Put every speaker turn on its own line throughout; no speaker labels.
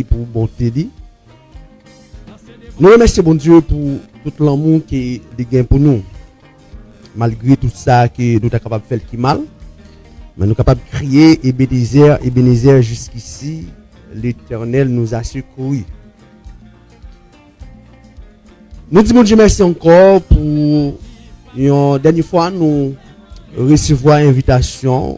pour bonté dit. Nous remercions bon Dieu pour tout l'amour qu'il a pour nous. Malgré tout ça que nous sommes capables de faire qui mal, mais nous sommes capables de crier Ebenezer jusqu'ici, l'Éternel nous a secourus. Nous disons Dieu merci encore pour une dernière fois nous recevoir invitation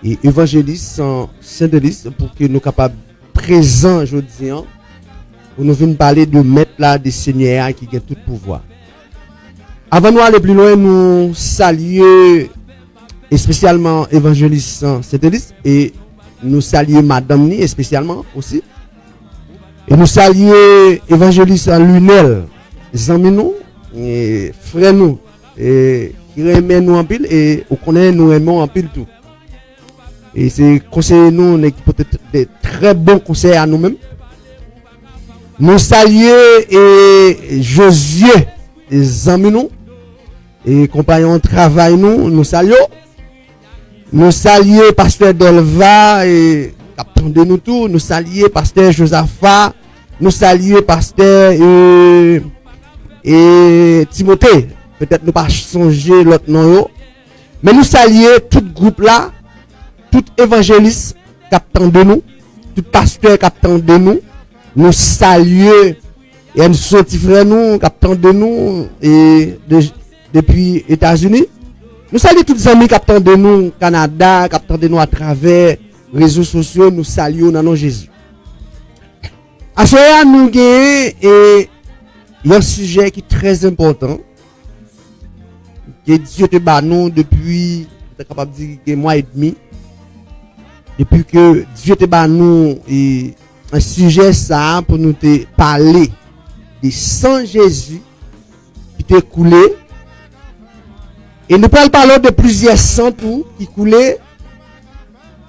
et évangéliste Saint-Denis pour que nous capables présents aujourd'hui pour nous venir parler de maître là des seigneurs qui a tout pouvoir. Avant de aller plus loin, nous saluons et spécialement évangéliste Saint-Denis et nous saluons madame ni spécialement aussi. Et nous saluons évangéliste Lunel, amis nous et frères nous et qui aiment nous en pile et on connaît nous aimons en pile tout. Et c'est conseiller nous peut-être des très bons conseils à nous-mêmes. Nous saluons et Josué, les amis nous et compagnons de travail nous saluons. Nous saluons pasteur Delva et capitaine de nous tous, nous saluons pasteur Josaphat, nous saluons pasteur et Timothée. Peut-être nous pas songer l'autre nom, mais nous saluons tout groupe là, tout évangéliste capitaine de nous, tout pasteur capitaine de nous. Nous saluons et nous sommes frères nous, capitaine de nous et depuis États-Unis. Nous saluons tous les amis capitaine de nous Canada, capitaine de nous à travers les réseaux sociaux. Nous saluons dans nom Jésus. À ce moment nous gagnons et un sujet qui est très important que Dieu te bat nous depuis capable de dire un mois et demi. Depuis que Dieu te bat nous et un sujet ça pour nous te parler de sang Jésus qui t'est coulé. Et nous parlons de plusieurs sangs qui coulaient.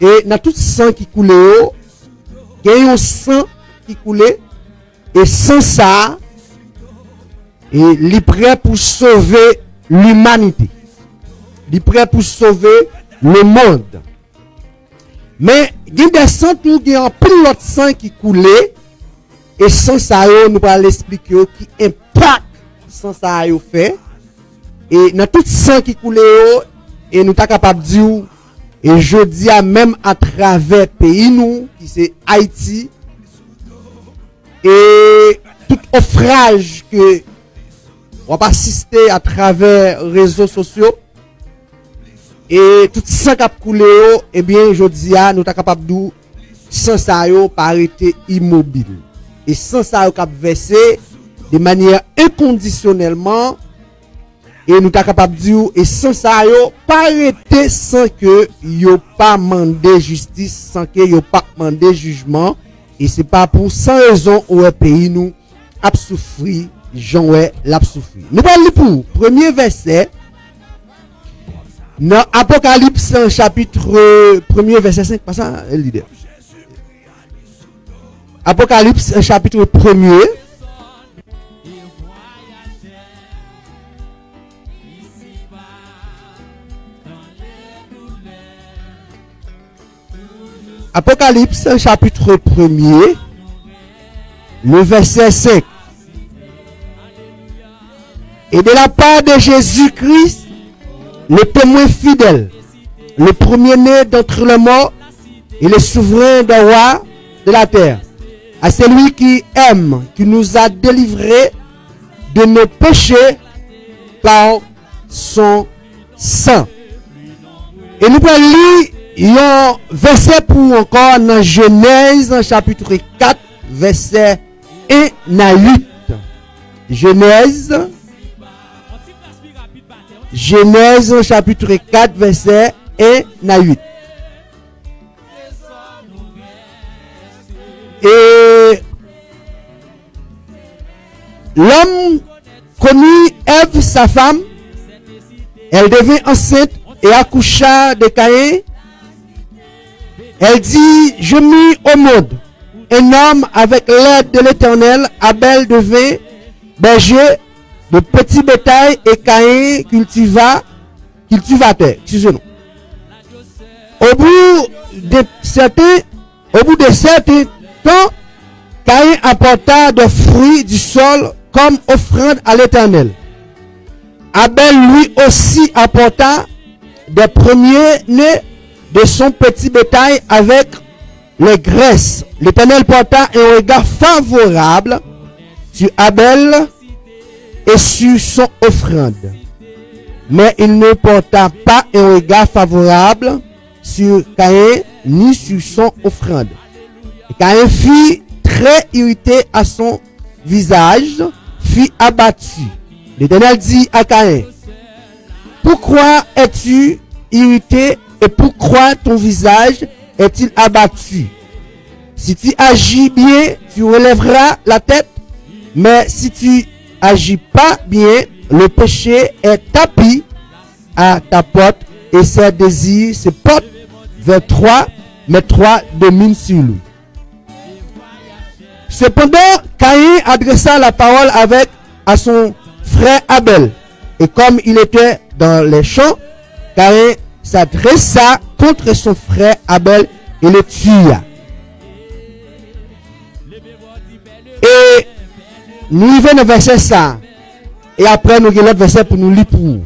Et dans tout sang qui coulait, il y a un sang qui coulait. Et sans ça, il est prêt pour sauver l'humanité. Il est prêt pour sauver le monde. Mais il y a des sangs qui ont plus d'autres sang qui coulaient. Et sans ça, nous allons expliquer qui impact sans ça fait. Et dans tout sang qui coule et nous sommes capables de dire et je dis même à travers pays nous qui c'est Haïti et tout offrage que on va assister à travers les réseaux sociaux et tout sang qui a coulé et bien je dis nous sommes capables de dire sans ça pas arrêter immobile et sans ça cap verser de manière inconditionnellement. Et nous sommes capables de dire, et sans ça, yo pas arrêter sans que yo pas mandé justice, sans que yo pas mandé jugement. Et c'est pas pour sans raison où un pays nous a souffri, j'en ai l'a souffri. Nous allons pour premier verset. Dans Apocalypse chapitre 1er verset 5, pas ça, le leader. Apocalypse chapitre 1er. Apocalypse chapitre 1er, le verset 5. Et de la part de Jésus-Christ, le témoin fidèle, le premier-né d'entre les morts et le souverain des rois de la terre, à celui qui aime, qui nous a délivrés de nos péchés par son sang. Et nous allons lire un verset pour encore dans Genèse chapitre 4 verset 1 à 8. Genèse chapitre 4 verset 1 à 8. Et l'homme connut Ève sa femme, elle devint enceinte et accoucha de Caïn. Elle dit, je mis au monde un homme avec l'aide de l'Éternel. Abel devint berger de petits bétail et Caïn cultivateur. Excusez-nous. Au bout de 7 temps, Caïn apporta des fruits du sol comme offrande à l'Éternel. Abel lui aussi apporta des premiers-nés de son petit bétail avec les graisses. L'Éternel porta un regard favorable sur Abel et sur son offrande. Mais il ne porta pas un regard favorable sur Caïn ni sur son offrande. Et Caïn fut très irrité à son visage, fut abattu. L'Éternel dit à Caïn: pourquoi es-tu irrité et pourquoi ton visage est-il abattu? Si tu agis bien, tu relèveras la tête, mais si tu agis pas bien, le péché est tapis à ta porte et ses désirs se portent vers toi, mais toi domines sur lui. Cependant, Caïn adressa la parole à son frère Abel. Et comme il était dans les champs, Caïn s'adressa contre son frère Abel et le tua. Et nous venons au verset ça. Et après, nous avons l'autre verset pour nous lire pour nous.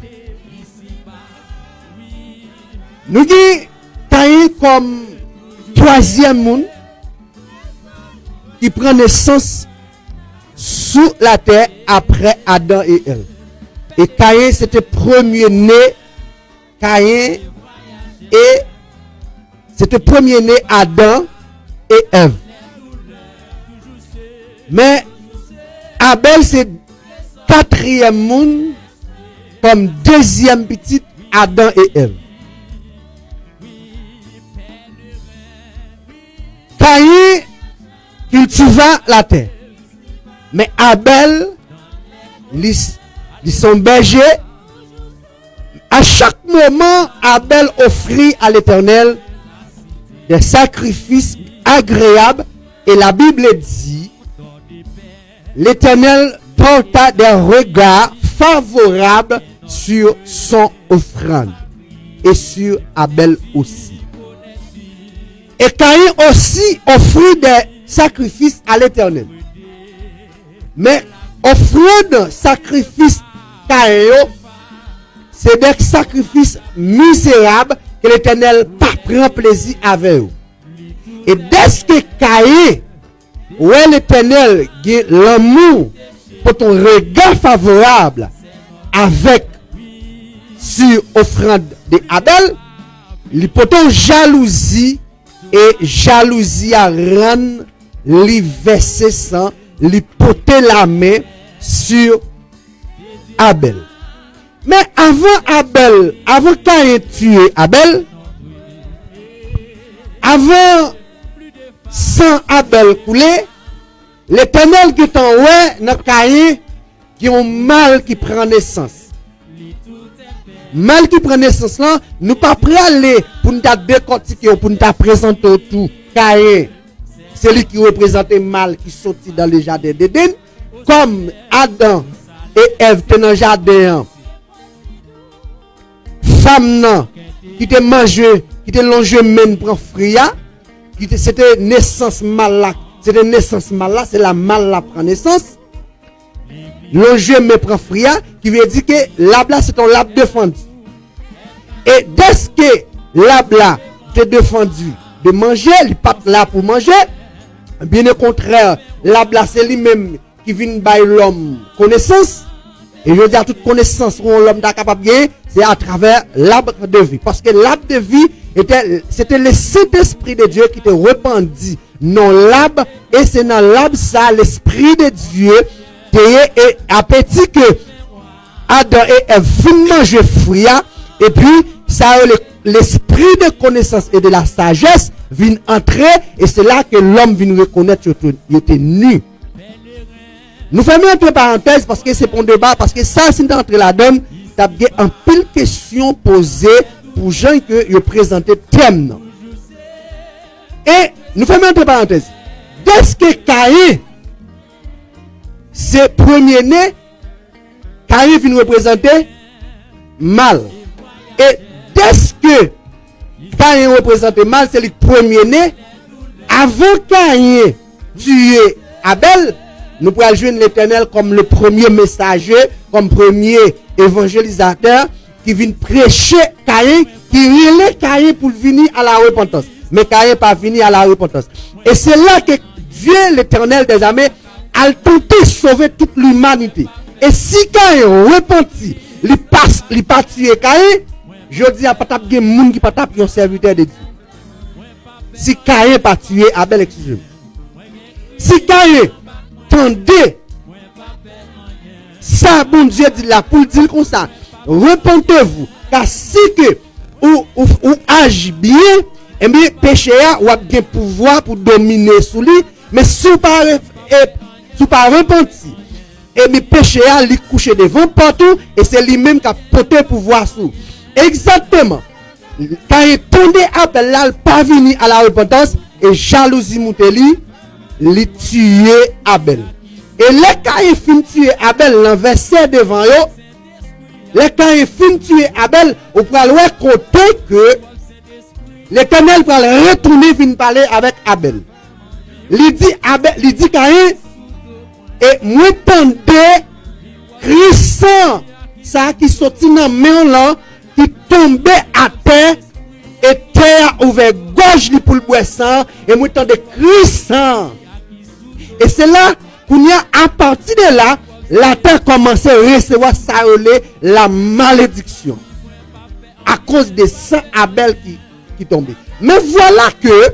Nous disons Caïn comme troisième monde qui prend naissance sous la terre après Adam et Ève. Et Caïn, c'était premier-né. Caïn et c'était premier-né Adam et Ève. Mais Abel, c'est quatrième monde comme deuxième petite Adam et Ève. Caïn cultiva la terre. Mais Abel, son berger, à chaque moment, Abel offrit à l'Éternel des sacrifices agréables. Et la Bible dit, l'Éternel porta des regards favorables sur son offrande et sur Abel aussi. Et Caïn aussi offrit des sacrifices à l'Éternel. Mais offrande, sacrifice Caïn, c'est des sacrifices misérables que l'Éternel pas prend plaisir avec eux. Et dès que Caïn, ouais, l'Éternel a l'amour pour ton regard favorable avec sur offrande de Abel, il peut ton jalousie et jalousie à rendre li verser sang, li porter la main sur Abel. Mais avant Caïn tuer Abel, avant sang Abel couler, l'Éternel qui est en ouais dans Caïn qui ont mal qui prend naissance. Mal qui prend naissance là, nous pas prêt aller pour nous décortiquer pour nous présenter tout. Caïn, c'est lui qui représente mal qui sortit dans le jardin d'Éden, comme Adam et Ève étaient dans le jardin. Femme non, qui te mangé, qui te longé même prend fria, qui c'était naissance mal là, c'était naissance mal là, c'est la mal là prend naissance. Longé me prend fria, qui veut dire que l'arbre là c'est ton arbre défendu. Et dès que l'arbre là t'est défendu de manger, il pas là pour manger. Bien au contraire, l'arbre là c'est lui-même qui vient by l'homme connaissance. Et je veux dire, toute connaissance que l'homme est capable de gagner, c'est à travers l'arbre de vie. Parce que l'arbre de vie, c'était le Saint-Esprit de Dieu qui était répandu dans l'arbre. Et c'est dans l'arbre ça, l'Esprit de Dieu, et appétit que Adam et Ève viennent manger fruit. Et puis, ça l'esprit de connaissance et de la sagesse vient entrer. Et c'est là que l'homme vient reconnaître qu'il était nu. Nous faisons entre parenthèses parce que c'est pour débat, parce que ça, si nous entrons là-dedans, tu as un pile de questions posées pour gens que vous présentez thème. Et nous faisons entre parenthèses. Dès que Caïn, c'est premier-né, Caïn vient représenter mal. Et dès que Caïn représente mal, c'est le premier-né. Avant Caïn tuer Abel, nous pourrons joindre l'Éternel comme le premier messager, comme premier évangélisateur qui vient prêcher Caïn, qui relève Caïn pour venir à la repentance. Mais Caïn pas venir à la repentance. Et c'est là que Dieu, l'Éternel des armées, a tenté de sauver toute l'humanité. Et si Caïn repentit, il pas tuer Caïn, je dis à pas de monde qui pas un serviteur de Dieu. Si Caïn pas tué Abel, excusez-moi. Si Caïn tendait ça, bon Dieu dit là pour dire comme ça, repentez-vous, car si que ou agit bien, et bien péché a ou a bien pouvoir pour dominer sous lui, mais si vous pas repenti, et bien péché a lui coucher devant partout et c'est lui-même qui a porté pouvoir sous. Exactement. Quand il tendait Abel là, pas venu à la repentance et jalousie mouteli, il tuer Abel. Et là quand il finit tuer Abel, dans verset devant yo, là quand il finit tuer Abel, on peut aller côté que l'Éternel peut retourner venir parler avec Abel. Il dit Caïn, et moi tendais crissant ça qui sortit dans main là, qui tombait à terre et terre ouvert gorge pour le boisson et moi tendais crissant. Et c'est là qu'on y a à partir de là, la terre commençait à recevoir ça la malédiction à cause de sang Abel qui tombait. Mais voilà que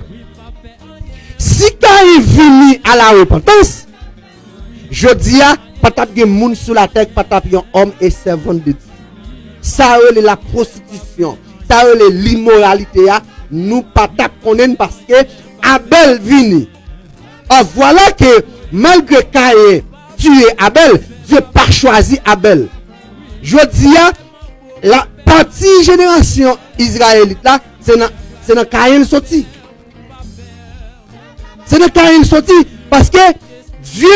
si Caïn venu à la repentance, je dis à pas de monde sur la terre, pas de homme et servant de Dieu. Ça est la prostitution, ça est l'immoralité, nous pas connaître parce que Abel vini. Oh, voilà que malgré Caïn tué Abel, Dieu pas choisi Abel. Je dis à la partie génération israélite là, c'est dans Caïn sorti. C'est dans Caïn sorti parce que Dieu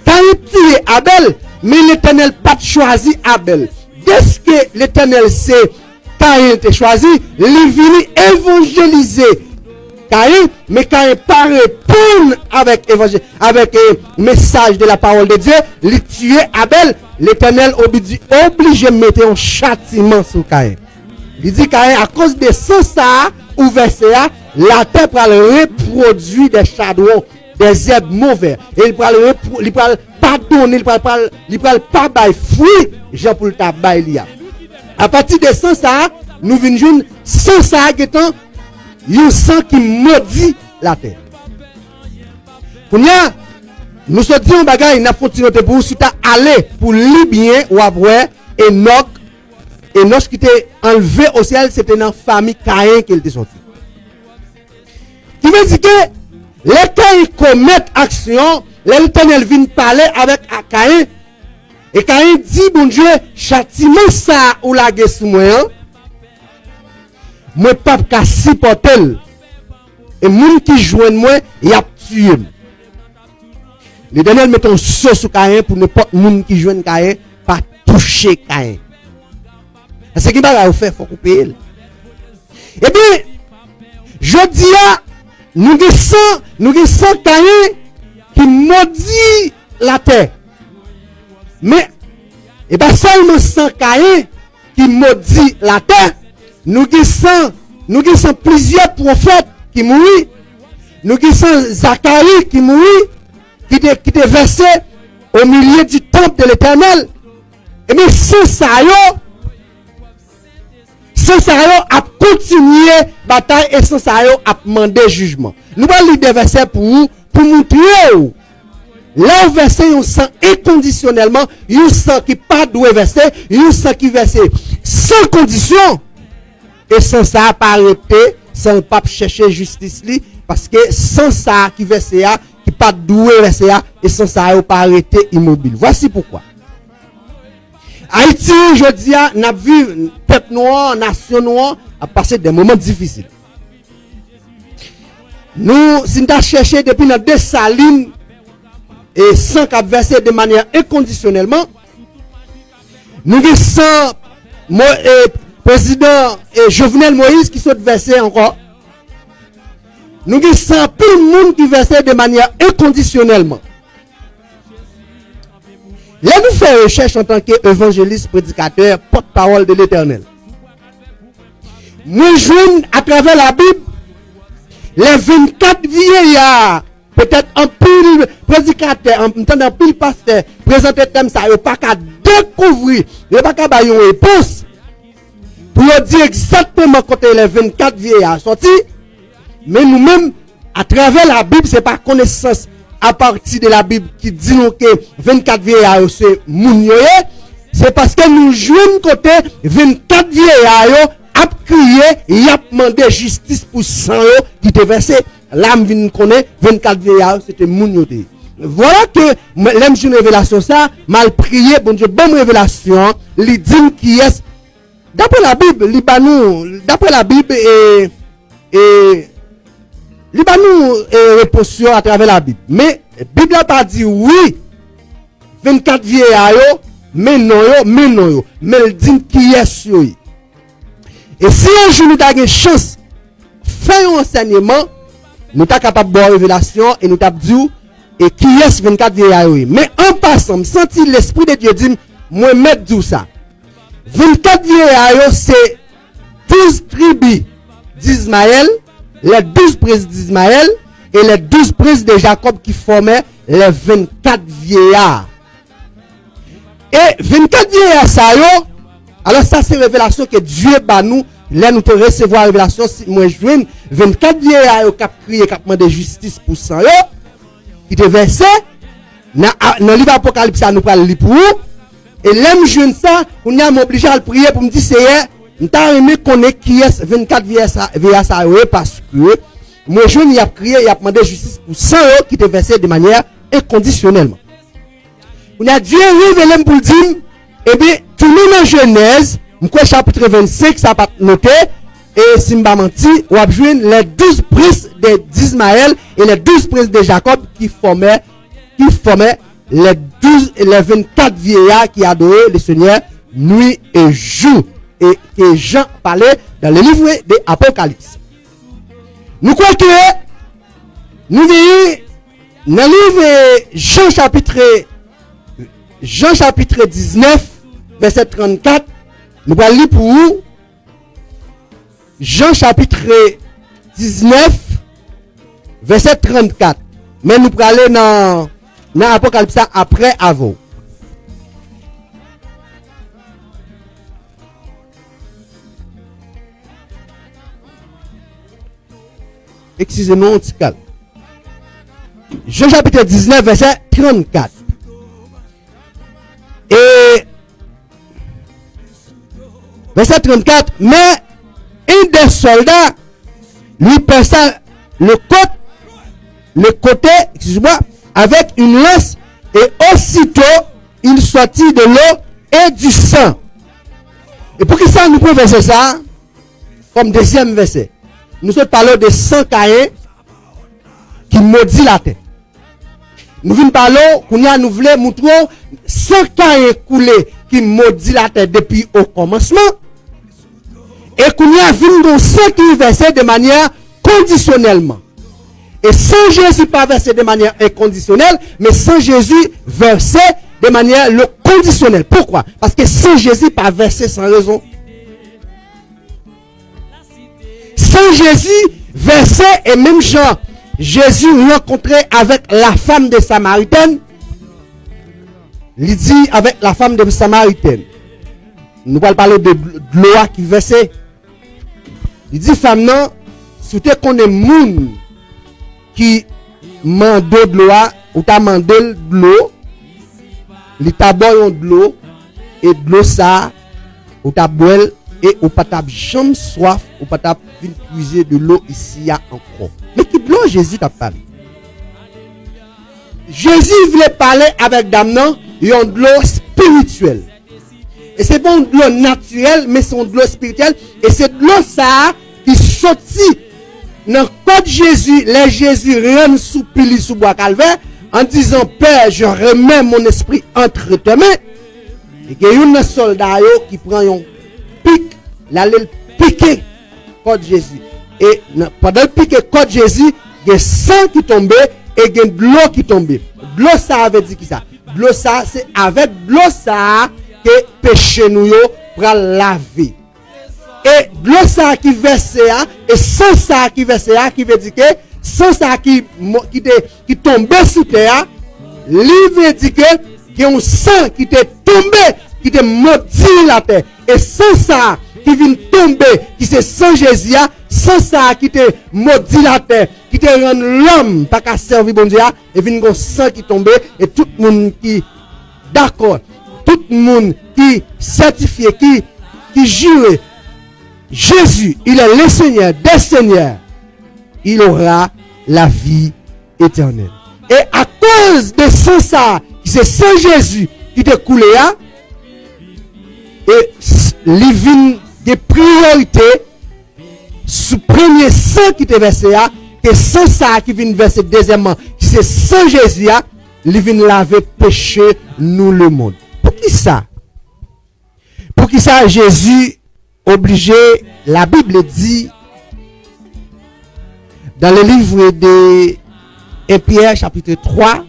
Caïn tué Abel, mais l'Éternel pas choisi Abel. Dès que l'Éternel sait Caïn était choisi, il est venu évangéliser Caïn, mais Caïn pas répondre avec message de la parole de Dieu, il tué Abel. L'Éternel obligé de mettre un châtiment sur Caïn. Il dit Caïn, à cause de ça, ou verset A, la terre va reproduire des chardons, des herbes mauvaises. Et il va pas donner, il va pas bailler fruit, Jean pour le tabac. À partir de ça, nous venons jouer sans ça qui est un sang qui maudit la terre. Nous sommes dit un bagage, nous avons continué pour si tu allé pour Libyen ou après Enoch qui était enlevé au ciel, c'était dans la famille Caïn qu'il était sorti. Qui veut dire que les Caïn commettent action, l'Éternel vient parler avec Caïn. Et Caïn dit, bon Dieu, châtiment ça ou la guerre sous moi, moi pas qu'à supporter. Et moun qui joignent moi, il a tué. L'Éternel met un saut sur Caïn pour n'importe monde qui joigne Caïn pas toucher Caïn. C'est ce qui va faire, il faut couper. Eh bien, je dis à nous avons Caïn qui maudit la terre. Mais, et pas seulement sans Caïn qui maudit la terre, nous avons plusieurs prophètes qui mourent. Nous avons Zacharie qui mourut, qui était versé au milieu du temple de l'Éternel. Et bien, sans ça, a continué la bataille et sans ça, a demandé jugement. Nous allons lire des versets pour montrer là, verset, on sent inconditionnellement, on sent qui pas doué verser, on sent qui verser sans condition. Et sans ça, pas arrêter, sans pas chercher justice, parce que sans ça, qui verser, qui pas doué verser, et sans ça, pas arrêter immobile. Voici pourquoi. Haïti, je dis, n'a vu peuple noir, nation noire, a passé des moments difficiles. Nous, si nous avons cherché depuis notre Dessalines, et sans qu'à verser de manière inconditionnellement, nous avons président Jovenel Moïse qui sont versé encore. nous avons 100 plus de monde qui versait de manière inconditionnellement. Là, nous faisons recherche en tant qu'évangéliste, prédicateur, porte-parole de l'Éternel. Moi, je joue à travers la Bible les 24 vieillards, peut-être un pile prédicateur, en même temps un pile pasteur, présenter thème ça, il n'y a pas qu'à découvrir, il n'y a pas qu'à avoir une réponse pour dire exactement quand les 24 vieillards sortis. Mais nous-mêmes, à travers la Bible, ce n'est pas connaissance à partir de la Bible qui dit nous que 24 vieillards c'est mounioye, c'est parce que nous jouons côté 24 vieillards a crié et a demandé justice pour 100 qui te versé. L'âme vient connaître 24 vieillards, c'était mounioye. Voilà que l'aime une révélation ça, mal prié, bon Dieu, bonne révélation, il dit qui est d'après la Bible, d'après la Bible et Libanou est réponse à travers la Bible. Mais la Bible n'a pas dit oui, 24 vieillards, mais non, mais il dit qui est sur. Et si un jour nous avons une chance de faire un enseignement, nous sommes capables de voir révélation et nous avons dit et qui est 24 vieillards. Mais en passant, senti l'Esprit de Dieu dit, moi, mettre tout ça. 24 vieillards, c'est 12 tribus d'Ismaël, les 12 princes d'Ismaël et les 12 princes de Jacob qui formaient les 24 vieillards. Et 24 vieillards, ça y est, alors ça c'est révélation que Dieu bat nous, là nous te recevoir révélation, si moi je viens, 24 vieillards qui ont crié, qui ont demandé justice pour ça, qui te versé, dans le livre Apocalypse, ça nous parle pour vous, et l'aime jeune ça, on a obligé à le prier pour me dire, c'est nous avons aimé connaître qui est 24 vieillards ça parce que moi je n'y a crié, il a demandé justice pour 100 qui te versé de manière inconditionnellement. On a Dieu révélé pour dire, eh bien, tout le monde en Genèse, chapitre 25, ça pas noté, et si je ne menti, on a joué les 12 princes d'Ismaël et les 12 princes de Jacob qui formaient les 24 vieillards qui adoraient le Seigneur nuit et jour. Et que Jean parlait dans le livre de l'Apocalypse. Nous croyons que nous voyons dans le livre Jean chapitre 19, verset 34, nous allons lire pour vous Jean chapitre 19, verset 34. Mais nous allons aller dans l'Apocalypse après avant. Excusez-moi, on t'y calme. Jean chapitre 19, verset 34. Et verset 34, mais un des soldats lui perça le côté, excusez-moi, avec une lance, et aussitôt il sortit de l'eau et du sang. Et pour qui ça nous peut verser ça comme deuxième verset? Nous sommes parlé de 100 caïns qui maudit la terre. Nous venons parler, nous voulons montrer 100 caïns coulés qui maudit la terre depuis au commencement. Et nous avons dans 100 qui versé de manière conditionnellement. Et sans Jésus pas versé de manière inconditionnelle, mais sans Jésus versé de manière le conditionnelle. Pourquoi? Parce que sans Jésus pas versé sans raison. Sans Jésus versé et même Jean, Jésus rencontré avec la femme de Samaritaine. Il dit avec la femme de Samaritaine. Nous allons parler de l'eau qui versait. Il dit femme non, si tu connais moun qui mande de l'eau ou t'a mandé de l'eau, il t'a boire de l'eau et de l'eau ça ou t'a boire et ou pas t'a jamais soif ou pas t'a puiser de l'eau ici encore. Mais qui de l'eau Jésus t'a parlé. Jésus voulait parler avec dame non, il y a de l'eau spirituelle. Et c'est bon de l'eau naturelle, mais c'est de l'eau spirituelle. Et c'est de l'eau ça qui sortit dans le corps de Jésus. Les Jésus rend sous pili sous bois calvaire en disant Père, je remets mon esprit entre tes mains. Et qu'il y a un soldat qui prend un pic, l'aller piquer corps de Jésus. et pendant le piqué côte Jésus, il y a sang qui tombait et il y a de l'eau qui tombait. De l'eau ça avait dit qui ça? De l'eau ça c'est avec de l'eau ça que péché nous yo pour laver. Et de l'eau ça qui versait et sans ça qui versait qui veut dire que sans ça qui tombait sur terre, lui veut dire que il y a un sang qui était tombé, qui était maudit la terre. Et sans ça qui vient tomber, qui c'est sans Jésus, sans ça qui était maudit la terre, qui te rend l'homme pas qu'à servir bon Dieu, et vient un sang qui tombe, et tout le monde qui d'accord, tout le monde qui certifié, qui jure, Jésus, il est le Seigneur des Seigneurs, il aura la vie éternelle. Et à cause de ça, c'est Saint Jésus qui te coulé, et les vignes des priorités, sous premier sang qui te versé, et sans ça qui vient verser deuxièmement, c'est Saint Jésus, les vient laver péché nous le monde. Pour qui ça? Pour qui ça Jésus obligé, la Bible dit, dans le livre de Pierre chapitre 3,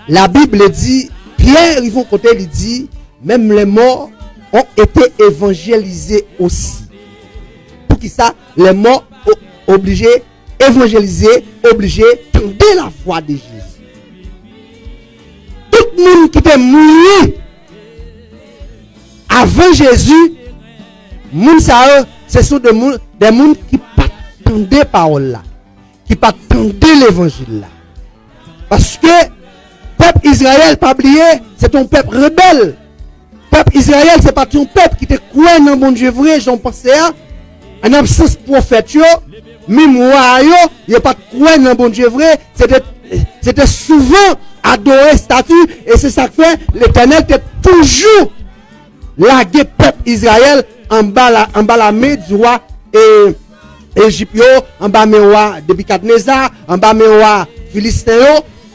la Bible dit, Pierre, ils vont côté, il dit, même les morts ont été évangélisés aussi. Pour qui ça, les morts obligés, évangélisés, obligés, tendre la foi de Jésus. Tout le monde qui était mort avant Jésus, ce sont des gens qui n'attendaient pas parole là, qui n'attendaient l'évangile là. Parce que peuple Israël, pas oublier, c'est un peuple rebelle. Peuple Israël, c'est pas un peuple qui te croit dans bon Dieu vrai, j'en pensais, en absence prophète, même moi, il n'y a pas de croix dans bon Dieu vrai, c'était souvent adorer statue, et c'est ça que fait, l'Éternel était toujours lagué peuple Israël en bas la main du roi Égyptien, en bas le roi Nebuchadnezzar, en bas le roi Philistin,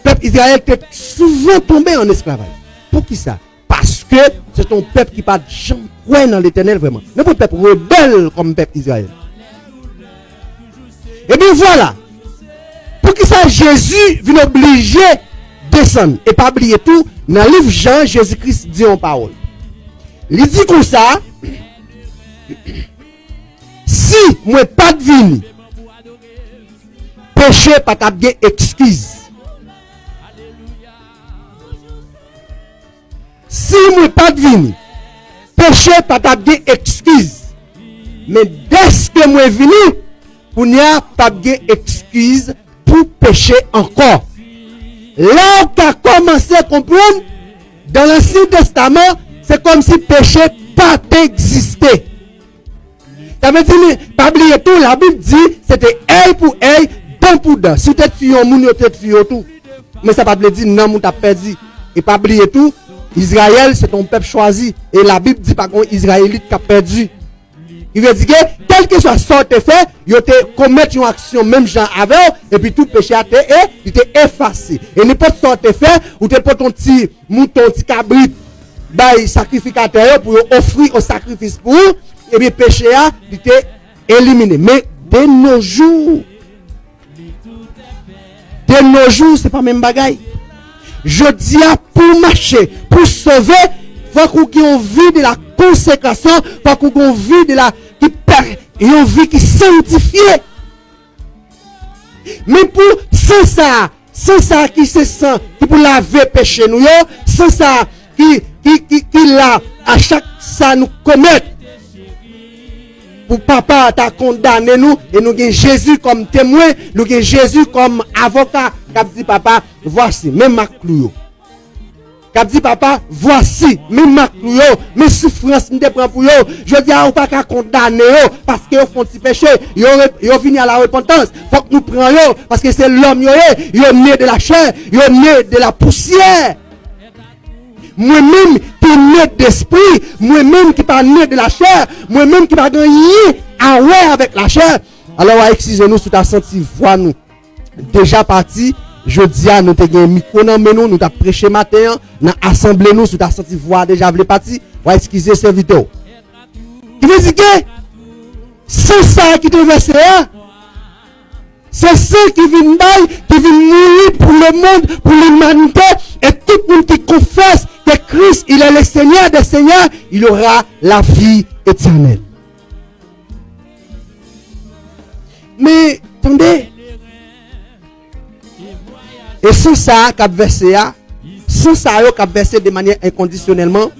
peuple Israël était souvent tombé en esclavage. Pour qui ça? Parce que c'est un peuple qui n'a jamais croire dans l'Éternel vraiment. N'importe peuple rebelle comme peuple Israël. Et bien voilà. Pour qui ça Jésus vient obliger descendre et pas oublier tout, dans le livre Jean, Jésus-Christ dit en parole. Il dit comme ça, si moi pas de vini, péché pas ta bien excuse. Si moi pas de vini, péché pas ta bien excuse. Mais dès que moi vini, pour n'y a pas bien excuse pour pécher encore. Là on a commencé à comprendre, dans l'Ancien Testament, c'est comme si péché pas existé. Ça veut dire, pas oublier tout, la Bible dit, c'était œil pour œil, dent pour dent. Si tu es tué, moun tu es tué tout. Mais ça pas dire, non, moun t'a perdu. Et pas oublier tout, Israël, c'est ton peuple choisi. Et la Bible dit pas qu'on Israélite qui a perdu. Il veut dire que, quel que soit ce que tu fait, il te commettre une action, même gens avec, et puis tout péché a été, il t'est effacé. Et n'importe ce que tu fait, ou tu prends ton petit mouton, ton petit cabrit, bah, sacrificateur pour offrir un sacrifice pour eux, et bien péché a été éliminé. Mais de nos jours, c'est pas même bagaille. Je dis à pour marcher, pour sauver, faut qu'on ait envie de la consécration, faut qu'on ait envie de la une vie qui sanctifiée. Mais pour sans ça qui se sent, qui pour laver péché nous, sans ça qui là à chaque ça nous commettre. Pour papa t'a condamné nous et nous avons Jésus comme témoin, nous avons Jésus comme avocat. Cap dit papa, voici même ma clou. Cap dit papa, voici même ma clou, mes souffrances me prend pour yo. Je dis à ou pas qu'à condamner parce que yo font petit péché, yo venu à la repentance. Faut que nous prenions parce que c'est l'homme yo né de la chair, yo né de la poussière. Moi-même qui est né d'esprit, moi-même qui pas né de la chair, moi-même qui pas gagné à ouais avec la chair. Alors, excusez-nous si tu as senti voix nous. Déjà parti, je dis à nous, tu as un micro dans nous, nous t'as prêché matin, dans l'assemblée nous, si tu as senti voix déjà parti, excusez serviteur. Qui veut dire que C'est ça qui te verse. C'est ça qui vient mourir pour le monde, pour l'humanité. Et tout le monde qui confesse que Christ, il est le Seigneur des Seigneurs, il aura la vie éternelle. Mais, attendez. Et sans ça, qu'a versé, sans ça, qu'a versé de manière inconditionnellement.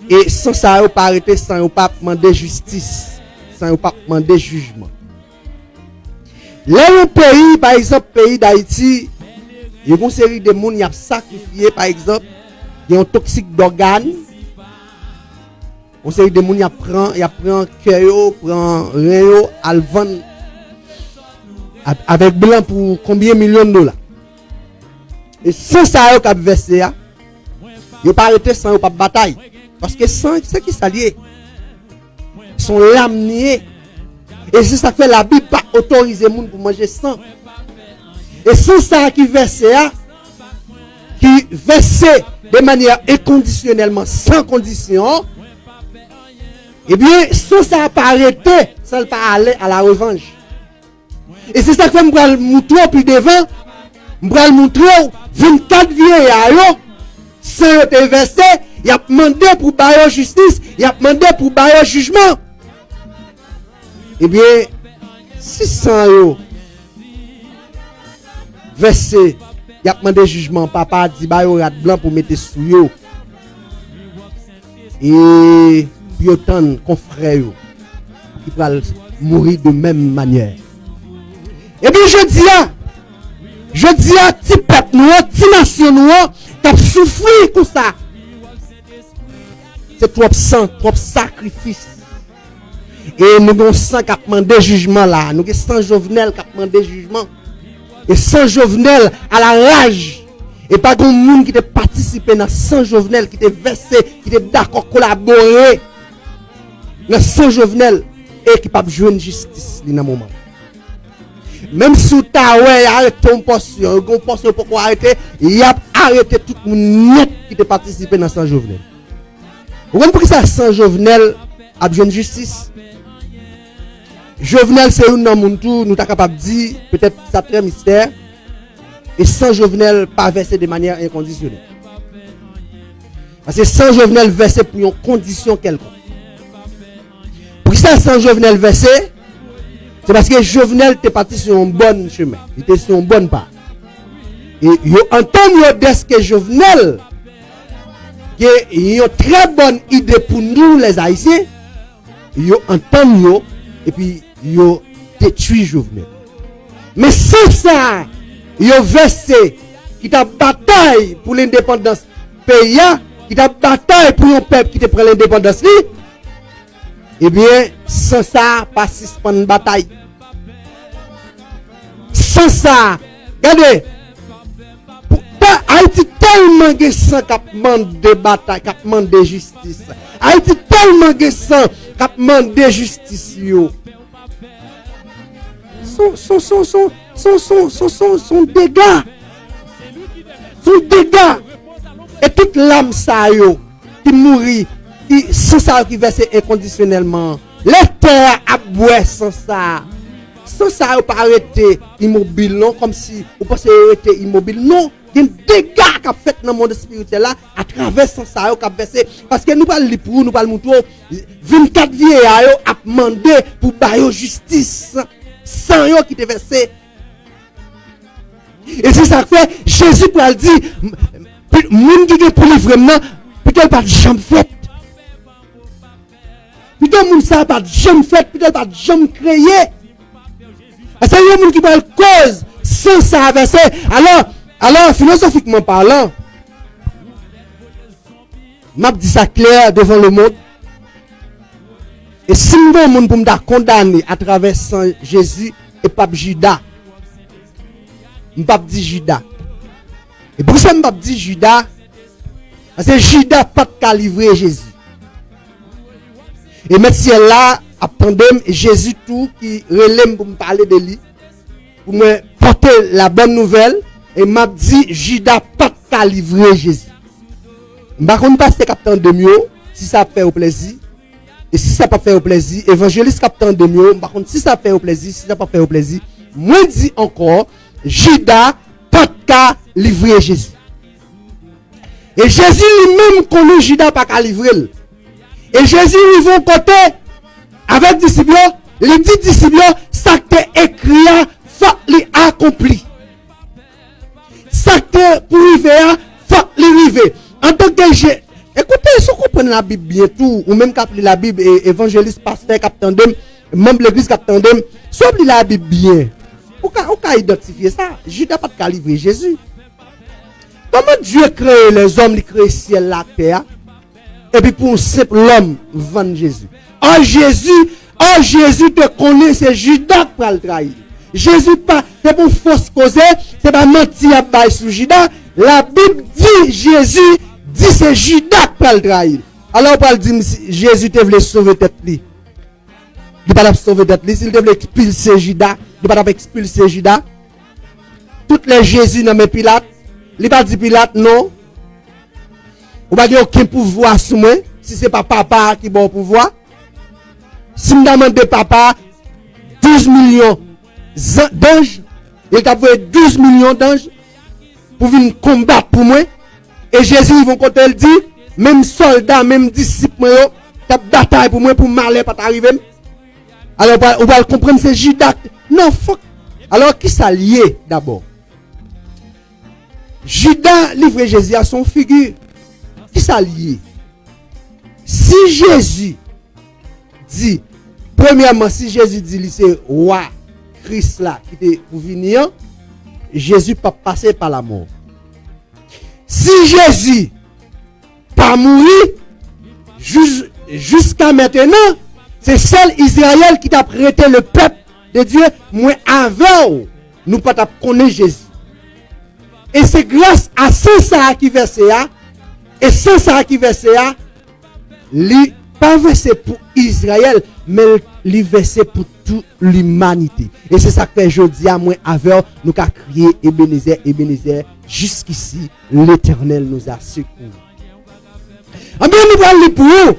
Et sans ça, pas arrêter, sans pas demander justice, sans pas demander jugement. Là, un pays, par exemple, pays d'Haïti, il y a une série de monde qui a sacrifié, par exemple, il y a un toxique d'organes. Une série de monde qui prend cœur, prend rein, à le vendre avec blanc pour combien de millions de dollars. Et sans ça, il y a versé, il n'y a pas arrêté sans pas bataille. Parce que sans, c'est qui s'allie. Son lame niée. Et c'est ça que fait la Bible pas autoriser les gens pour manger sang. Et sans ça qui verse, qui verse de manière inconditionnellement, sans condition, eh bien, sans ça pas arrêter, ça ne pas aller à la revanche. Et c'est ça que je vais vous montrer plus devant, je vais vous montrer 24 vieillards, sans être versé, il a demandé pour bailler justice, il a demandé pour bailler jugement. Eh bien, 600 euros versé, il a demandé jugement. Papa dit bailler rat blanc pour mettre sous yo. Et puis autant confrères qui va mourir de même manière. Et bien, je dis à petit peuple noir, petit nation noire, qui a souffert comme ça. C'est trop sang, trop sacrifice. Et nous avons sang qui a demandé jugement là. Nous avons sang Jovenel qui a demandé jugement. Et sang Jovenel à la rage. Et pas de monde qui a participé dans sang Jovenel, qui a versé, qui a d'accord collaboré dans sang Jovenel et qui n'a pas joué une justice dans le moment. Même si tu as arrêté une portion, pour arrêter, il a arrêté tout le monde net qui a participé dans sang Jovenel. Vous comprenez pourquoi ça sang Jovenel a besoin de justice? Jovenel c'est un homme tout, nous sommes capables de dire, peut-être ça très mystère. Et sans Jovenel pas versé de manière inconditionnelle. Parce que sans Jovenel versé pour une condition quelconque. Pour ça sans Jovenel versé, c'est parce que Jovenel était parti sur un bon chemin. Il était sur un bon pas. Et il entend que Jovenel qui a une très bonne idée pour nous les Haïtiens. Il entend et puis il détruit Jovenel. Mais c'est ça, il a versé qui t'a bataille pour l'indépendance pays, qui t'a bataille pour un peuple qui te prend l'indépendance. Eh bien, sans ça, pas suspendre bataille. Sans ça, regardez, Haïti tellement de sang qui demande de bataille, qui demande de justice. Haïti tellement de sang qui demande de justice. Son dégâts. Son dégâts. Et toute l'âme ça qui mourit, qui sans ça qui verse inconditionnellement. Les terres à boire sans ça. Sans ça pas arrêter immobile non comme si vous pensez arrêter immobile non. Il y a des dégâts qui ont fait dans le monde spirituel là à travers sans ça qui a versé parce que nous parlons pour nous parlons montrer 24 vieillards a demandé pour bailler justice sans yo qui te versé. Et c'est ça que fait Jésus pour dire monde qui pour lui vraiment peut-être pas de jambe faite. Peut-être monde ça pas de jambe faite, peut-être pas de jambe créée. C'est un monde qui va cause sans ça verser. Alors, philosophiquement parlant, m'a dit ça clair devant le monde. Et si nous avons un monde pour me condamner à travers Jésus et pas Judas, je ne pas dire Judas. Et pour ça, je ne pas dire Judas, parce que Judas pas de livrer Jésus. Et maintenant, là, après Jésus tout qui relève pour me parler de lui, pour me porter la bonne nouvelle. Et m'a dit Judas pas qu'à livrer Jésus. Je ne sais pas si c'est capitaine de mieux, si ça fait au plaisir. Et si ça pas fait au plaisir, évangéliste captant de mieux, par contre, si ça fait au plaisir, si ça pas fait au plaisir, moi dis encore, Judas pas qu'à livrer Jésus. Et Jésus lui-même connaît Judas pas qu'à livrer. Et Jésus lui va côté avec disciples, les 10 disciples, ça t'est écrit, faut les accompli. Ça t'est pour arriver, faut les arriver. En tant que écoutez, si vous comprenez la Bible bien tout, ou même quand la Bible, évangéliste, pasteur, capitaine, membre de l'église, capitaine, si vous la Bible bien, vous pouvez identifier ça. Judas pas de livrer Jésus. Comment Dieu crée les hommes, il crée le ciel, la terre, et puis pour un simple homme, vendre Jésus. Jésus te connaît, c'est Judas qui va le trahir. Jésus pas, c'est pour fausse causer, c'est pas mentir à bail sur Judas. La Bible dit, Jésus dit c'est Judas qui va le trahir. Alors on dire Jésus te voulait sauver tête li. Il pas sauver tête li, s'il te voulait expulser Judas, il pas expulser Judas. Toutes les Jésus dans mes Pilate, il pas dit Pilate non. Ou pas aucun pouvoir sur moi, si c'est pas papa qui bon pouvoir. Si me demande papa 12 millions d'anges, il t'a envoyé 12 millions d'anges pour venir combattre pour moi. Et Jésus, ils vont quand elle dit, même soldats, même disciples, t'as bataille pour moi, pour malheur pas t'arriver. Alors, on va comprendre, c'est Judas. Non, fuck. Alors, qui ça lié d'abord? Judas livre Jésus à son figure. Qui ça lié? Si Jésus dit, premièrement, si Jésus dit, c'est roi Christ là, qui était pour venir, Jésus pas passer par la mort. Si Jésus pas mourir jusqu'à maintenant, c'est seul Israël qui t'a prêté le peuple de Dieu, moi avant nous pas t'a connaître Jésus. Et c'est grâce à ça qui verset là, et ça qui verset là, li pas versé pour Israël, mais li versé pour toute l'humanité. Et c'est ça que je dis à moi avec nous qu'a crié Ebenezer, jusqu'ici l'Éternel nous a secouru. En bien nous allons lire pour vous.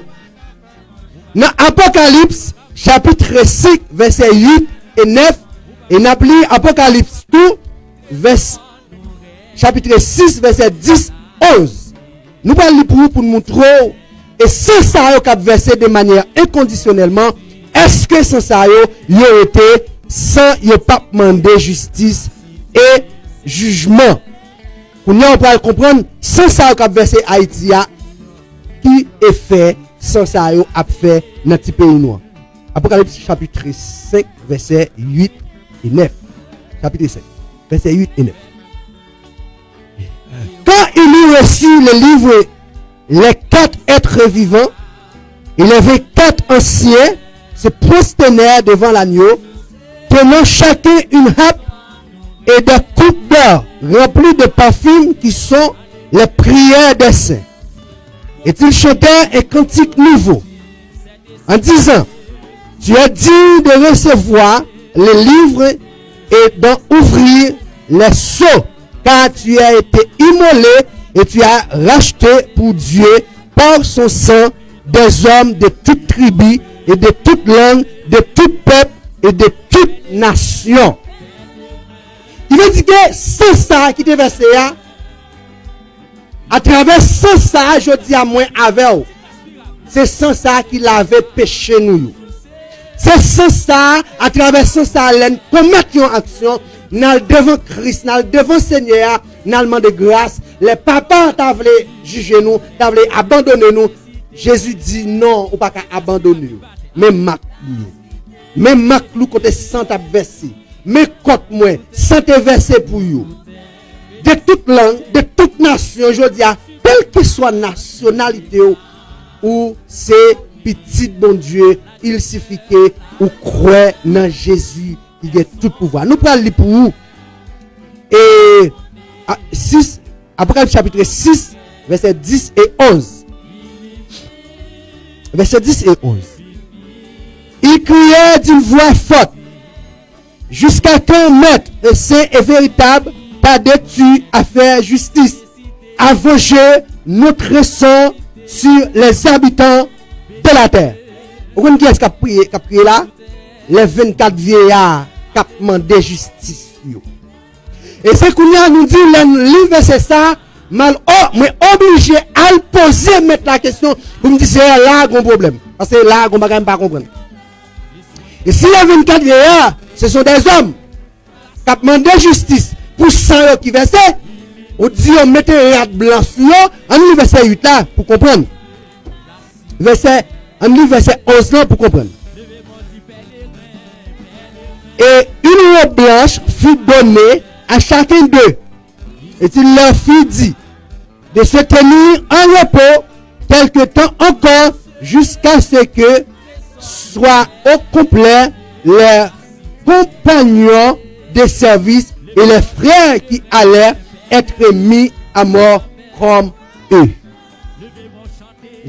Dans Apocalypse chapitre 5 verset 8 et 9 et nous appelons Apocalypse 2 chapitre 6 verset 10 11. Nous allons lire pour vous pour nous montrer. Et sans ça, il a versé de manière inconditionnellement. Est-ce que sans ça, il a été sans il pas demander justice et jugement? Pour nous, on peut comprendre, sans ça, il a versé Haïti, qui est fait, sans ça, il a fait dans le pays noir. Apocalypse chapitre 5, verset 8 et 9. Chapitre 5, verset 8 et 9. Quand il eut reçu le livre, les 4 êtres vivants et les 24 anciens se prosternèrent devant l'agneau, tenant chacun une harpe et des coupes d'or remplies de parfums qui sont les prières des saints. Et ils chantèrent un cantique nouveau en disant: tu es digne de recevoir les livres et d'en ouvrir les sceaux, car tu as été immolé et tu as racheté pour Dieu par son sang des hommes de toute tribu et de toute langue, de tout peuple et de toute nation. Il veut dire que c'est ça qui est versé à travers sans ça, je dis à moi avec vous. C'est sans ça qu'il avait péché nous. C'est sans ça, à travers sans ça, nous mettons en action, nous devant Christ, nous devant Seigneur, nous demandons grâce. Les papas t'ont voulu juger nous, t'ont voulu abandonner nous. Jésus dit non, ou pas qu'à abandonner nous. Même Mac Lou côté sans ta versé. Mais côté moi, sans te verser pour vous. De toute langue, de toute nation, je dis, quelle que soit nationalité ou c'est petit bon Dieu, il suffit que ou croire dans Jésus, il a tout pouvoir. Nous prenons pour vous. Et 6, Apocalypse chapitre 6, verset 10 et 11. Verset 10 et 11. Il criait d'une voix forte, jusqu'à quand maître saint et véritable t'as-tu à faire justice, à venger notre sang sur les habitants de la terre. Vous connaissez qui est-ce qui a prié là? Les 24 vieillards qui ont demandé justice. Et c'est qu'on nous dit, le verset ça, mal, mais obligé à le poser, mettre la question, pour me dire, c'est là qu'on problème. Parce que là, on ne va pas comprendre. Et si les 24 vieillards, ce sont des hommes qui ont demandé justice pour 100 qui verset, on dit, on met un rad blanc sur eux, on lit verset 8 là, pour comprendre. On lit verset 11 là, pour comprendre. Et une robe blanche fut donnée à chacun d'eux. Et il leur fut dit de se tenir en repos quelque temps encore jusqu'à ce que soient au complet leurs compagnons de service et les frères qui allaient être mis à mort comme eux.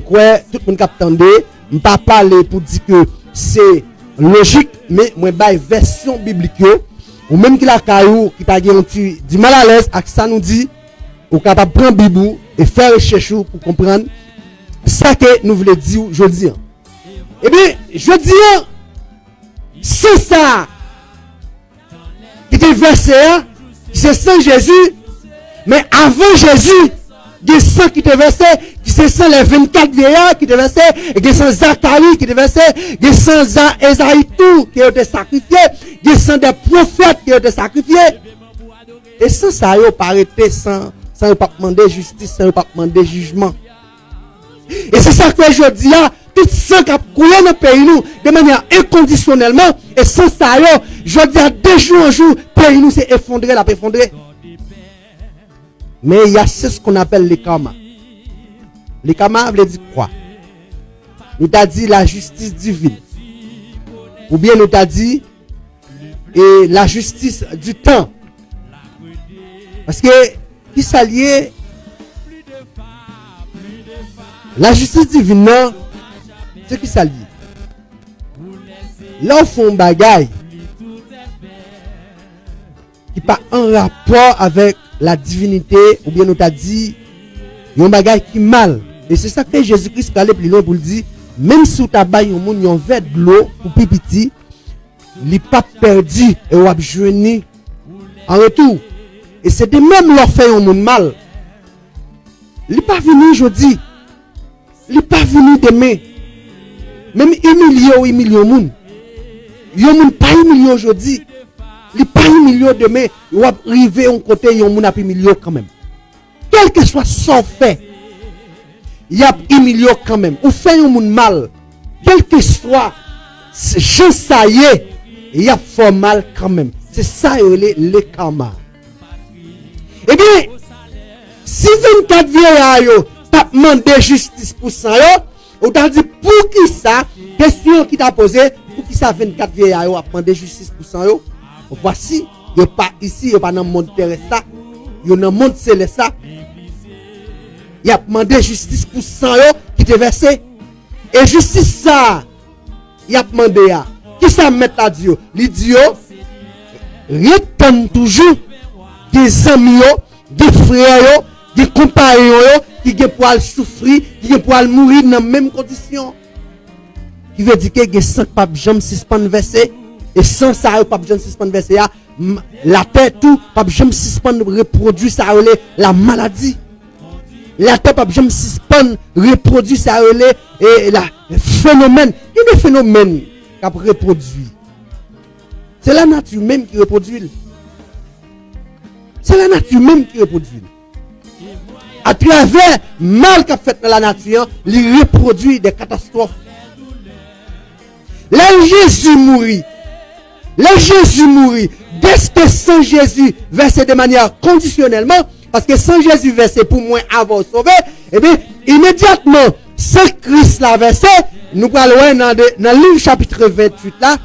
Quoi, tout le monde attendait, je ne vais pas parler pour dire que c'est logique, mais moi, une version biblique, ou même qui la caillou, qui t'a du mal à l'aise, avec ça nous dit, ou capable de prendre Bibou et faire recherche pour comprendre ça que nous voulons dire aujourd'hui. Eh bien, je dis, c'est ça qui était versé, c'est sans Jésus, mais avant Jésus, des sang qui était versé, qui c'est sans les 24 vieillards qui étaient versés, et des sans Zacharie qui était versé, des sans Esaïe tout qui a été sacrifié, des sans des prophètes qui ont été sacrifiés. Et sans ça, ils pas arrêté sans pas demander justice, sans pas demander jugement. Et c'est ça que je dis là, tout ça qui a coulé dans le pays nous, de manière inconditionnellement, et sans ça, je dis à de jour en jour, le pays nous s'est effondré, la effondré. Mais il y a ce qu'on appelle les karma. Les karma veut dire quoi? Nous t'a dit la justice divine. Ou bien nous t'a dit et la justice du temps. Parce que qui s'allie la justice divine, c'est qui s'allie. Là, on fait un bagaille qui pas en rapport avec la divinité, ou bien nous t'a dit, il y a un bagage qui mal. Et c'est ça que Jésus-Christ parlait plus loin pour le dire, même si tu as un monde, il y a un verre de l'eau pour pipiti, il n'est pas perdu et on a besoin en retour. Et c'est de même leur fait un monde mal. Il n'est pas venu aujourd'hui. Il n'est pas venu demain. Même humilié ou humilié au monde. Il y a un monde pas humilié aujourd'hui. Il n'est pas humilié demain. Il va arriver un côté, il y a un monde pas humilié quand même. Quel que soit son fait, il y a humilié quand même. Ou fait un monde mal. Quel que soit, je ça y est, il y a fait mal quand même. C'est ça le karma. Eh bien, si 24 vieillards t'a demandé justice pour ça, ou t'a dit pour qui ça, question qui t'a posé, pour qui ça 24 vieillards a demandé justice pour ça, voici, il n'est pas ici, il n'est pas dans le monde terrestre, il est dans le monde céleste. Il a demandé justice pour ça qui te versé. Et justice ça, il a demandé à qui ça met à Dieu. L'idiot retourne toujours des amis, des frères, des compagnons qui vont pouvoir souffrir, qui vont pouvoir mourir dans la même condition. Qui veut dire que les gens ne peuvent jamais suspendre verset. Et sans ça, ils ne peuvent jamais suspendre verset. La terre, tout, ne peuvent jamais suspendre reproduire ça, la maladie. La terre ne peut jamais suspendre reproduire ça, et le phénomène. Il y a des phénomènes qui reproduit. C'est la nature même qui reproduit. C'est la nature même qui reproduit. À travers mal qu'a fait dans la nature, il reproduit des catastrophes. Là Jésus mourit. Là Jésus mourit. Dès que sans Jésus versé de manière conditionnellement, parce que sans Jésus versé pour moi avoir sauvé, eh bien, immédiatement, sans Christ l'a versé, nous parlons dans le livre chapitre 28 là,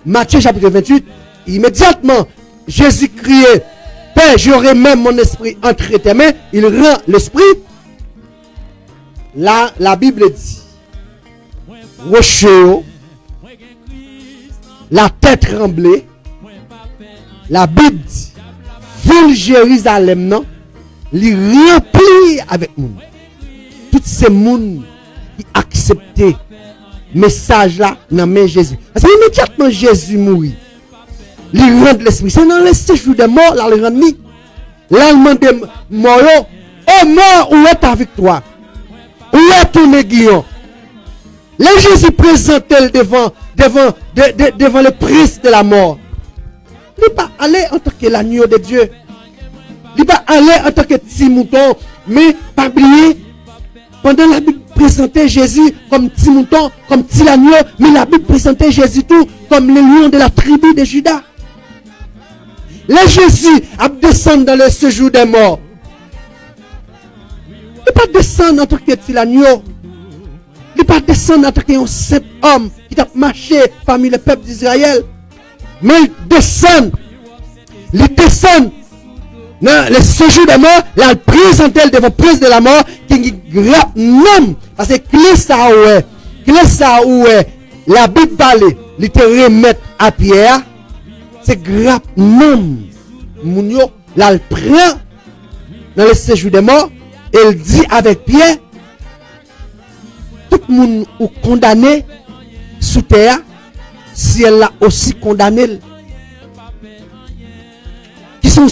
Matthieu chapitre 28, immédiatement, Jésus criait, Père, j'aurai même mon esprit entre tes mains, il rend l'esprit. Là, la Bible dit, rocher, la tête tremblée, la Bible dit, ville Jérusalem, non, il remplit avec nous. Toutes ces monde qui acceptaient message là dans main Jésus. Parce que immédiatement Jésus mourit. Il rend l'esprit. C'est dans le séjour des morts, là, il rend ni. Là, il demande mort. Oh mort, où est ta victoire? Où est ton aiguillon? Là, Jésus présentait devant le prince de la mort. Il n'est pas allé en tant que l'agneau de Dieu. Il n'est pas allé en tant que petit mouton. Mais, pas oublier, pendant la Bible présentait Jésus comme petit mouton, comme petit agneau, mais la Bible présentait Jésus tout comme le lion de la tribu de Juda. Là, Jésus a descendu dans le séjour des morts. Il n'est pas descendu en tant que petit agneau. Il n'est pas descendu en tant qu'un simple homme qui a marché parmi le peuple d'Israël. Mais il descend. Il descend dans le séjour des morts. Là, il présente devant le prince de la mort qui grappe nom. Parce que clé ça où est la Bible parle, il te remet à Pierre. C'est grappe nom. Mounio, là, il prend dans le séjour des morts. Et il dit avec Pierre, tout le monde est condamné sous terre, si elle l'a aussi condamné. Qui sont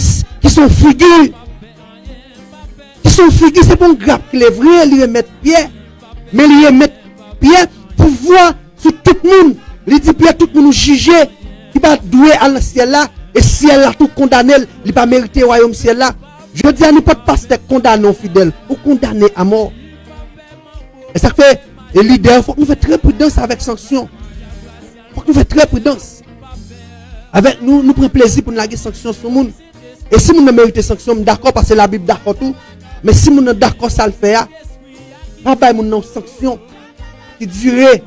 figures. Qui sont figures, c'est bon grave qu'il est vrai, il remet Pierre. Mais il remet Pierre pour voir sur tout le monde. Il dit Pierre, tout le monde juger. Il va douer à le ciel là. Et si elle a tout condamné, il va mériter le royaume ciel là. Je dis à n'importe pas pasteur condamné fidèle ou condamné à mort. Et ça fait, les leaders, il faut que nous fassions très prudence avec sanction. Il faut que nous fassions très prudence. Avec nous, nous prenons plaisir pour nous laguer sanction sur le monde. Et si nous ne méritons sanction, d'accord parce que la Bible d'accord tout. Mais si nous ne d'accord ça le fait, pas nous sanction qui durait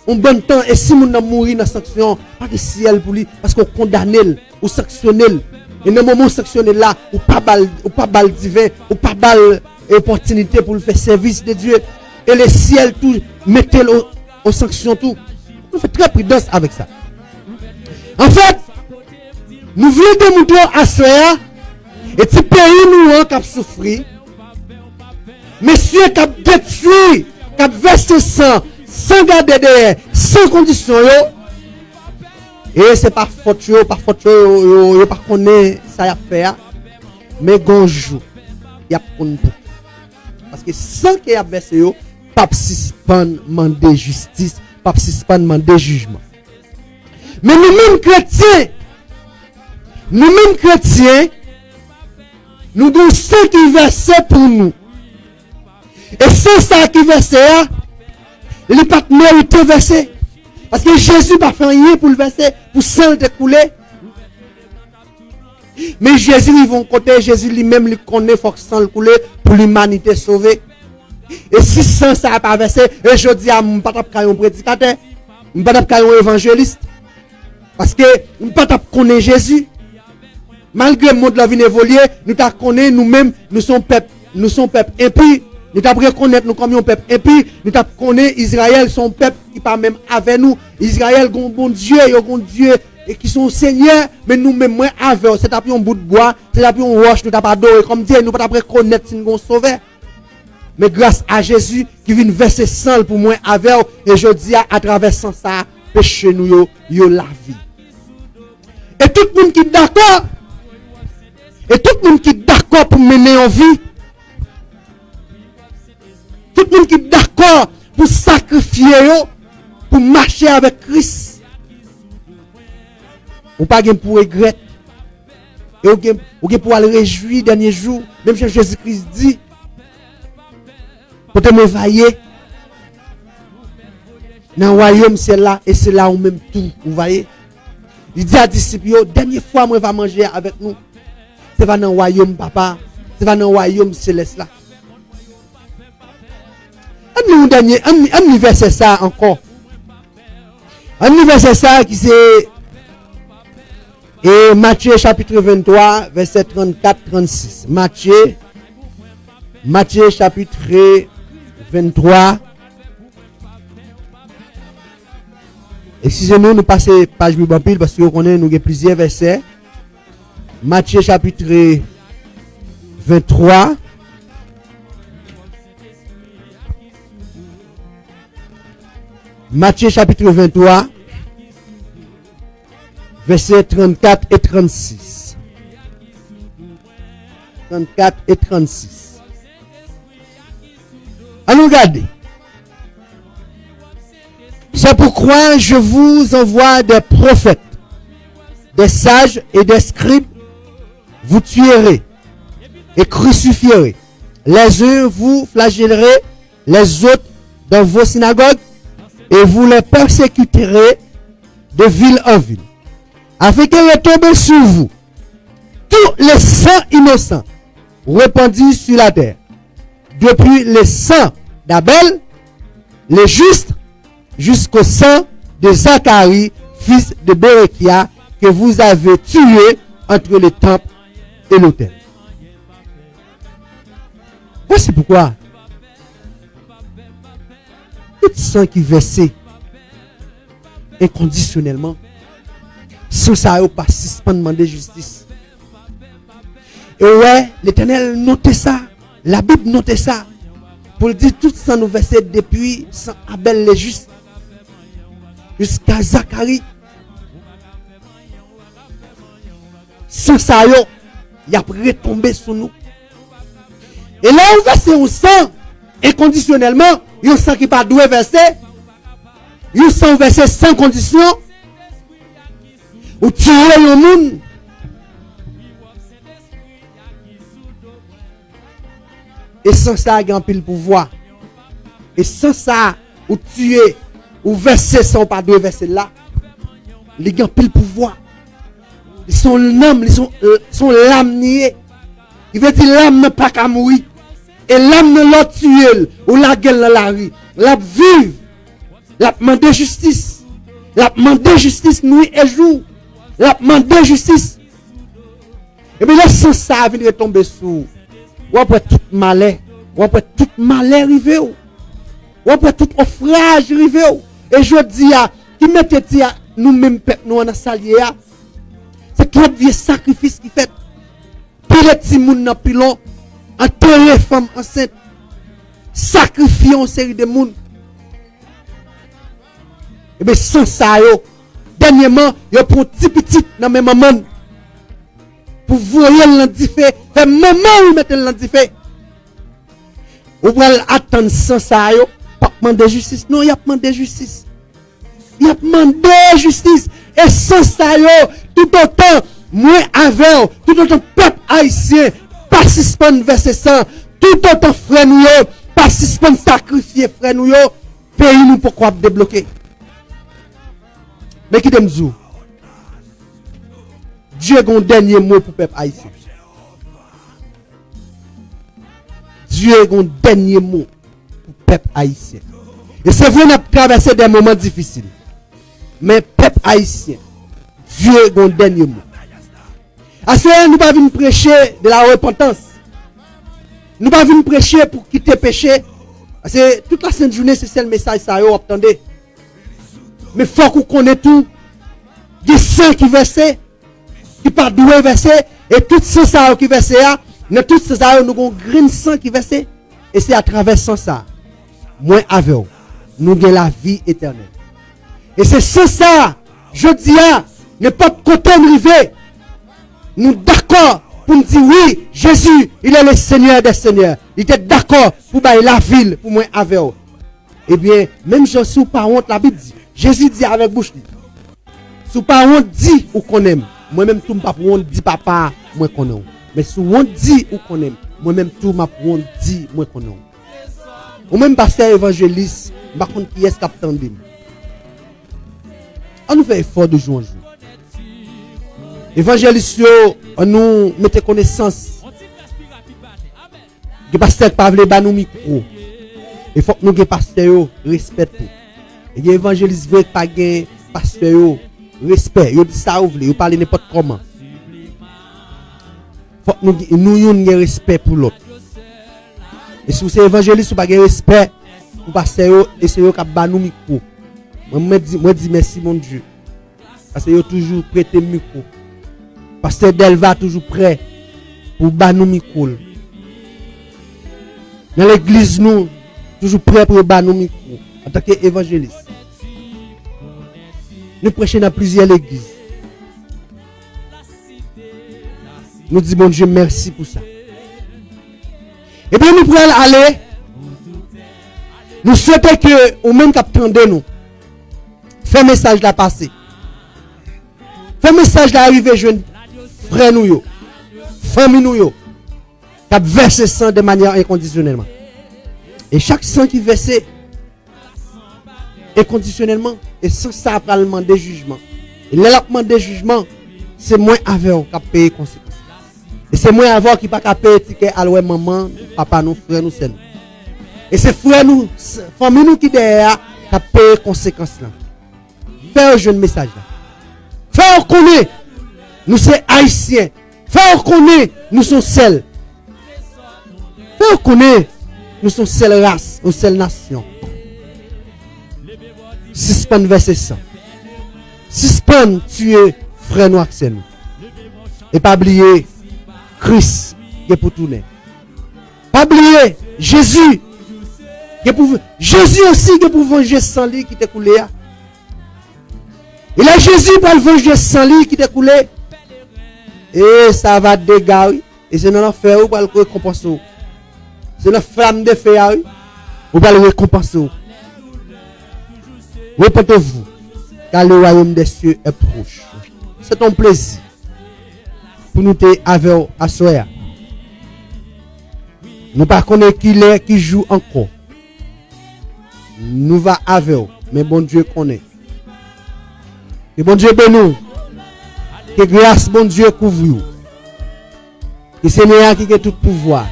un bon temps. Et si nous ne mourir dans sanction, pas de ciel pour lui, parce qu'on condamne ou sanctionne. Et dans le moment où sanctionner là, ou pas balle divin, ou pas balle opportunité pour le faire service de Dieu. Et le ciel tout, mettez-le aux sanctions tout. Nous faisons très prudence avec ça. En fait, nous voulons démontrer à cela, et ce pays nous qui a souffert, messieurs qui a détruit, qui a versé sang, sans garder derrière, sans condition, et c'est pas faute, pas connaît ça y a fait, mais gonjou, y a pour. Parce que sans qu'il y a versé, pas suspend demander justice, pas suspend demander jugement. Mais nous-mêmes chrétiens, nous devons ce qui versé pour nous. Et c'est ça qui versé, il n'est pas mérité verser. Parce que Jésus n'a fait rien pour le verser, pour sang de couler. Mais Jésus, ils vont côté, Jésus lui-même, il connaît, il faut que sang le couler pour l'humanité sauver. Et si sans ça n'a pas versé, et je dis à mon papa, un prédicateur, mon papa, un évangéliste. Parce que mon papa connaît Jésus. Malgré le monde de la vie évolué, nous connaissons nous-mêmes, nous sommes peuple impie. Nous t'avons reconnaître nous comme un peuple. Et puis, nous t'avons connaître Israël, son peuple qui pas même avec nous. Israël, un bon Dieu, il y a un Dieu et qui sont seigneurs, mais nous-mêmes, moins avec. C'est un bout de bois, c'est un roche, nous t'avons adoré comme Dieu, nous pas reconnaître si nous sommes sauvés. Mais grâce à Jésus qui vient verser sang pour moi avec, et je dis à travers ça, péché nous, yo la vie. Et tout le monde qui est d'accord, pour mener en vie, tout le monde qui est d'accord pour sacrifier, pour marcher avec Christ. Ou pas pour regretter. Et ou pour aller réjouir dernier jour. Même si Jésus-Christ dit, pour te m'évailler dans le royaume, c'est là, et c'est là où même tout. Vous voyez? Il dit à disciples, dernière fois, moi, je vais manger avec nous. C'est pas dans le royaume, papa. C'est pas dans le royaume céleste là. Un verset ça encore. Un verset ça qui c'est et Matthieu chapitre 23 verset 34-36. Matthieu chapitre 23. Excusez-nous, nous passons page Bible parce que nous connaissons nous plusieurs versets. Matthieu chapitre 23. Matthieu chapitre 23, versets 34 et 36. 34 et 36. Allons regarder. C'est pourquoi je vous envoie des prophètes, des sages et des scribes. Vous tuerez et crucifierez. Les uns vous flagellerez, les autres dans vos synagogues, et vous les persécuterez de ville en ville, afin qu'il retombe sur vous tous les sangs innocents répandus sur la terre, depuis le sang d'Abel, les justes, jusqu'au sang de Zacharie, fils de Bérekia, que vous avez tué entre le temple et l'autel. Voici pourquoi tout sang qui versé inconditionnellement, sans ça n'a pas suspend demander justice. Et ouais, l'Éternel notait ça, la Bible notait ça, pour dire tout sang nous versé depuis sang Abel les justes jusqu'à Zacharie. Sans ça, il a retombé sur nous. Et là, on verse un sang inconditionnellement, un sang qui pas doué verser, un sang versé sans condition, ou tuer le monde. Et sans ça, il y a un pile pouvoir. Et sans ça, ou tuer, ou verser sans pas doué verser là, il y a un pile pouvoir. Ils sont l'âme, ils sont l'âme niée. Il veut dire l'âme n'a pas qu'à mourir. Et l'âme ne l'a tué, ou la gueule dans la rue. La vive, la demande justice. La demande justice nuit et jour. La demande justice. Et bien là, sans ça, il vient tomber sous. Ou après tout malheur. Ou après tout malheur arrivé. Ou après tout naufrage arrivé. Et je dis, qui mettait nous-mêmes, nous en salier. C'est trop vieux sacrifice qui fait. Puis les petits moun nan pilon, enterrer femme enceinte, sacrifier une série de moun. Et bien sans ça, dernièrement, yo prend petit dans même maman pour voyer l'antifé, fait maman ou mettre l'antifé. Ou va attendre sans ça, pas demander justice. Non, il a demandé justice. Il a demandé justice. Et sans ça, tout autant, moi avec, tout autant peuple haïtien, pas suspendre verset 100, tout autant frère nous, pas suspendre sacrifier frère nous, pays nous pourquoi débloquer. Mais qui t'aime dire? Dieu a un dernier mot pour peuple haïtien. Dieu a un dernier mot pour peuple haïtien. Et c'est vrai, on a traversé des moments difficiles. Mais peuple haïtien, Dieu a un dernier mot. À ce moment, nous ne pas venir prêcher de la repentance. Nous ne pas venir prêcher pour quitter le péché. Parce que toute la sainte journée, c'est le message ça, vous attendez. Mais il faut qu'on connaisse tout. Des saints qui versent, qui pas doué verser, et tout ça qui verse, dans tout ça, nous avons un grain de sang qui verse. Et c'est à travers ça, moi avec vous, nous avons la vie éternelle. Et c'est ça, je dis, n'importe côté arrivé, nous d'accord pour me dire oui, Jésus, il est le Seigneur des Seigneurs. Il était d'accord pour bailler la ville pour moi avec vous. Eh bien, même je suis pas honte, la Bible dit, Jésus dit avec bouche, sous pas honte dit ou qu'on aime. Moi-même tout pas pour honte dit papa, moi qu'on aime. Mais sous honte dit ou qu'on aime. Moi-même tout ma pour honte dit moi qu'on aime. Ou même pasteur évangéliste, par contre qui est-ce qui attend. On nous fait effort de jour en jour. Évangéliste, on nous mette connaissance. Le pasteur pas veut ba nous micro. Il faut que nous pasteur respecte. Et l'évangéliste veut pas gain pasteur respect. Yo dit ça ou vle, yo parle n'importe comment. Faut que nous ayons respect pour l'autre. Et si vous êtes évangéliste, vous pas gain respect pour pasteur et c'est yo qui ba nous micro. Moi dis merci mon Dieu. Parce que yo toujours prêté micro. Pasteur Delva toujours prêt pour ba nous micro. Dans l'église nous toujours prêt pour ba nous micro en tant qu'évangéliste. Nous prêchons dans plusieurs églises. Nous disons, bon Dieu, merci pour ça. Et puis nous pouvons aller. Nous souhaitons que, au même capitaine de nous, fait message là passer. Fait message là arriver, jeune frère nous, yo, famille nous, yo, qui a versé sang de manière inconditionnellement. Et chaque sang qui verse inconditionnellement, et sans ça, après le demander jugement. Et l'élargement des jugements, c'est moins avant qui a payé conséquences. Et c'est moins avant qui n'a pas payé ticket à l'ouest maman, papa, nous, frère, nous, c'est nous. Et c'est frère nous, famille nous qui derrière, qui a payé conséquences là. Fais un jeune message là. Fais reconnaître, nous sommes haïtiens. Fais reconnaître, nous sommes seuls. Fais reconnaître, nous sommes seule race, une seule nation. Suspend verset 100. Suspend tuer frère noir c'est nous. Et pas oublier Christ qui est pour tourner. Pas oublier Jésus qui est pour Jésus aussi qui est pour venger sans lui qui t'est coulé. Et là Jésus pour le venger sans lui qui t'est coulé. Et ça va dégager. Et c'est dans l'enfer où va le récompenser. C'est la flamme de feu où va le récompenser. Répétez-vous, car le royaume des cieux est proche. C'est un plaisir pour nous te avec à soir. Nous ne connaissons pas qui est qui joue encore. Nous va avec, mais bon Dieu connaît. Que bon Dieu bénisse. Que grâce bon Dieu couvre vous. Que Seigneur qui a tout pouvoir.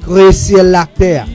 Créer ciel la terre.